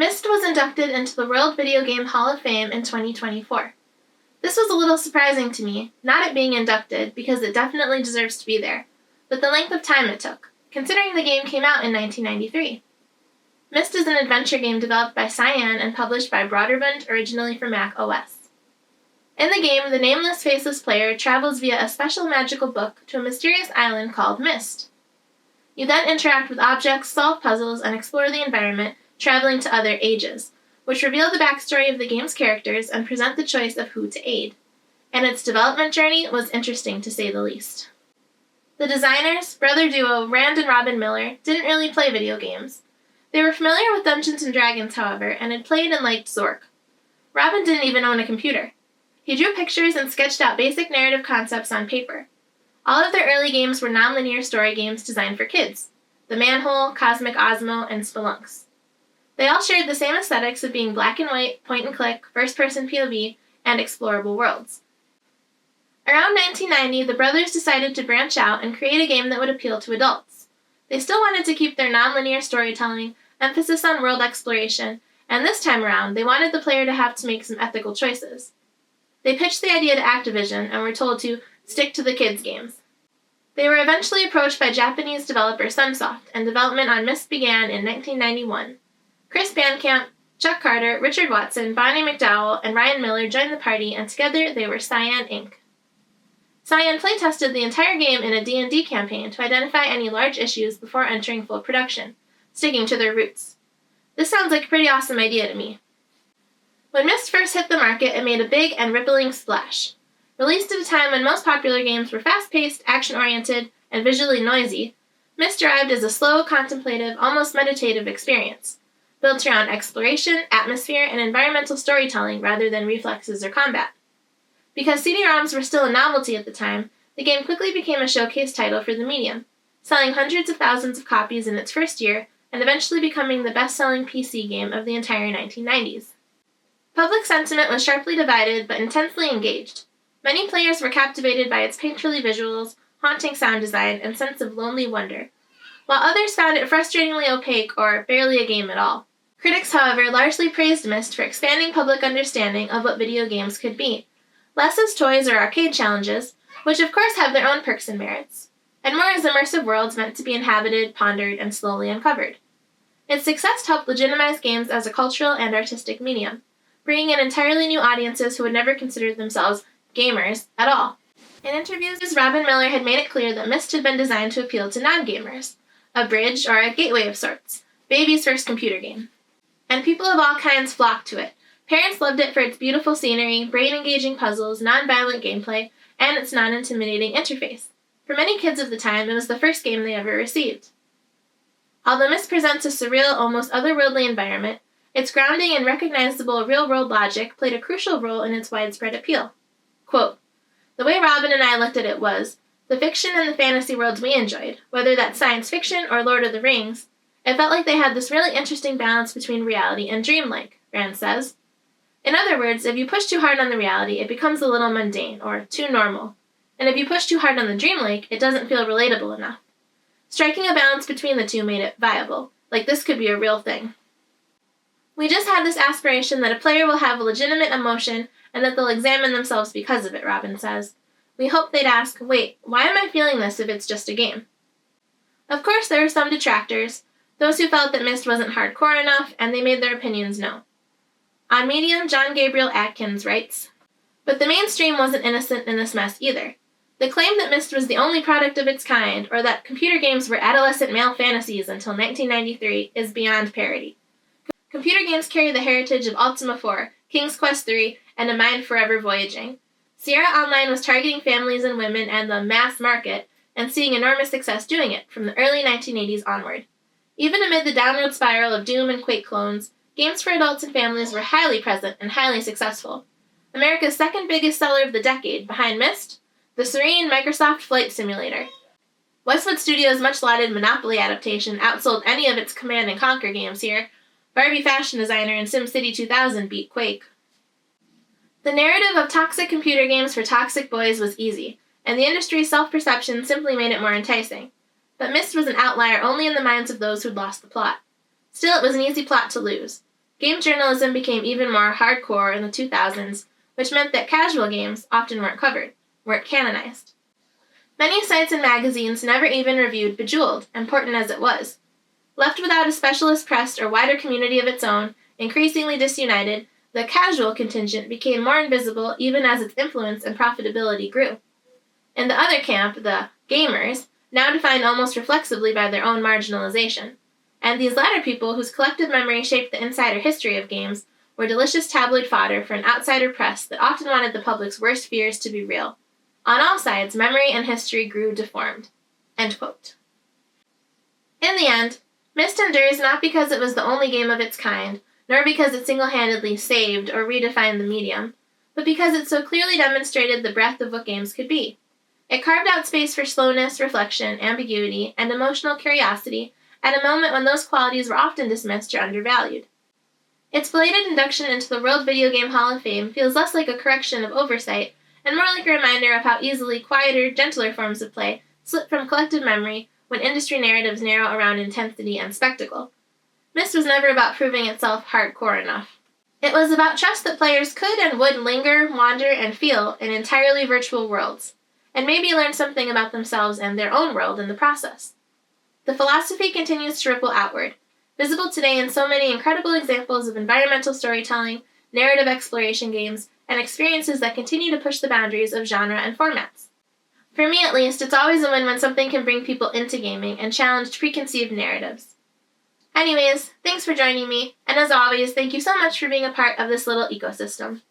Myst was inducted into the World Video Game Hall of Fame in 2024. This was a little surprising to me, not it being inducted, because it definitely deserves to be there, but the length of time it took, considering the game came out in 1993. Myst is an adventure game developed by Cyan and published by Broderbund, originally for Mac OS. In the game, the nameless, faceless player travels via a special magical book to a mysterious island called Myst. You then interact with objects, solve puzzles, and explore the environment, traveling to other ages, which reveal the backstory of the game's characters and present the choice of who to aid. And its development journey was interesting, to say the least. The designers, brother duo Rand and Robyn Miller, didn't really play video games. They were familiar with Dungeons & Dragons, however, and had played and liked Zork. Robyn didn't even own a computer. He drew pictures and sketched out basic narrative concepts on paper. All of their early games were non-linear story games designed for kids: The Manhole, Cosmic Osmo, and Spelunks. They all shared the same aesthetics of being black and white, point-and-click, first-person POV, and explorable worlds. Around 1990, the brothers decided to branch out and create a game that would appeal to adults. They still wanted to keep their non-linear storytelling, emphasis on world exploration, and this time around, they wanted the player to have to make some ethical choices. They pitched the idea to Activision and were told to stick to the kids' games. They were eventually approached by Japanese developer Sunsoft, and development on Myst began in 1991. Chris Bandcamp, Chuck Carter, Richard Watson, Bonnie McDowell, and Ryan Miller joined the party, and together they were Cyan Inc. Cyan playtested the entire game in a D&D campaign to identify any large issues before entering full production, sticking to their roots. This sounds like a pretty awesome idea to me. When Myst first hit the market, it made a big and rippling splash. Released at a time when most popular games were fast-paced, action-oriented, and visually noisy, Myst arrived as a slow, contemplative, almost meditative experience, built around exploration, atmosphere, and environmental storytelling rather than reflexes or combat. Because CD-ROMs were still a novelty at the time, the game quickly became a showcase title for the medium, selling hundreds of thousands of copies in its first year and eventually becoming the best-selling PC game of the entire 1990s. Public sentiment was sharply divided but intensely engaged. Many players were captivated by its painterly visuals, haunting sound design, and sense of lonely wonder, while others found it frustratingly opaque or barely a game at all. Critics, however, largely praised Myst for expanding public understanding of what video games could be, less as toys or arcade challenges, which of course have their own perks and merits, and more as immersive worlds meant to be inhabited, pondered, and slowly uncovered. Its success helped legitimize games as a cultural and artistic medium, bringing in entirely new audiences who would never consider themselves gamers at all. In interviews, Robyn Miller had made it clear that Myst had been designed to appeal to non-gamers, a bridge or a gateway of sorts, baby's first computer game. And people of all kinds flocked to it. Parents loved it for its beautiful scenery, brain-engaging puzzles, non-violent gameplay, and its non-intimidating interface. For many kids of the time, it was the first game they ever received. Although Myst presents a surreal, almost otherworldly environment, its grounding in recognizable real-world logic played a crucial role in its widespread appeal. Quote, "The way Robyn and I looked at it was, the fiction and the fantasy worlds we enjoyed, whether that's science fiction or Lord of the Rings, it felt like they had this really interesting balance between reality and dreamlike," Rand says. In other words, if you push too hard on the reality, it becomes a little mundane, or too normal. And if you push too hard on the dreamlike, it doesn't feel relatable enough. Striking a balance between the two made it viable, like this could be a real thing. "We just had this aspiration that a player will have a legitimate emotion and that they'll examine themselves because of it," Robyn says. "We hoped they'd ask, wait, why am I feeling this if it's just a game?" Of course, there are some detractors, those who felt that Myst wasn't hardcore enough, and they made their opinions known. On Medium, John-Gabriel Adkins writes, "But the mainstream wasn't innocent in this mess either. The claim that Myst was the only product of its kind, or that computer games were adolescent male fantasies until 1993, is beyond parody. Computer games carry the heritage of Ultima 4, King's Quest III, and A Mind Forever Voyaging. Sierra Online was targeting families and women and the mass market, and seeing enormous success doing it from the early 1980s onward. Even amid the downward spiral of Doom and Quake clones, games for adults and families were highly present and highly successful. America's second biggest seller of the decade, behind Myst, the serene Microsoft Flight Simulator. Westwood Studios' much-lauded Monopoly adaptation outsold any of its Command & Conquer games here. Barbie Fashion Designer and SimCity 2000 beat Quake. The narrative of toxic computer games for toxic boys was easy, and the industry's self-perception simply made it more enticing. But Myst was an outlier only in the minds of those who'd lost the plot. Still, it was an easy plot to lose. game journalism became even more hardcore in the 2000s, which meant that casual games often weren't canonized. Many sites and magazines never even reviewed Bejeweled, important as it was. Left without a specialist press or wider community of its own, increasingly disunited, the casual contingent became more invisible even as its influence and profitability grew. In the other camp, the gamers, now defined almost reflexively by their own marginalization. And these latter people, whose collective memory shaped the insider history of games, were delicious tabloid fodder for an outsider press that often wanted the public's worst fears to be real. On all sides, memory and history grew deformed. End quote. In the end, Myst endures not because it was the only game of its kind, nor because it single-handedly saved or redefined the medium, but because it so clearly demonstrated the breadth of what games could be. It carved out space for slowness, reflection, ambiguity, and emotional curiosity at a moment when those qualities were often dismissed or undervalued. Its belated induction into the World Video Game Hall of Fame feels less like a correction of oversight and more like a reminder of how easily quieter, gentler forms of play slip from collective memory when industry narratives narrow around intensity and spectacle. Myst was never about proving itself hardcore enough. It was about trust that players could and would linger, wander, and feel in entirely virtual worlds, and maybe learn something about themselves and their own world in the process. The philosophy continues to ripple outward, visible today in so many incredible examples of environmental storytelling, narrative exploration games, and experiences that continue to push the boundaries of genre and formats. For me at least, it's always a win when something can bring people into gaming and challenge preconceived narratives. Anyways, thanks for joining me, and as always, thank you so much for being a part of this little ecosystem.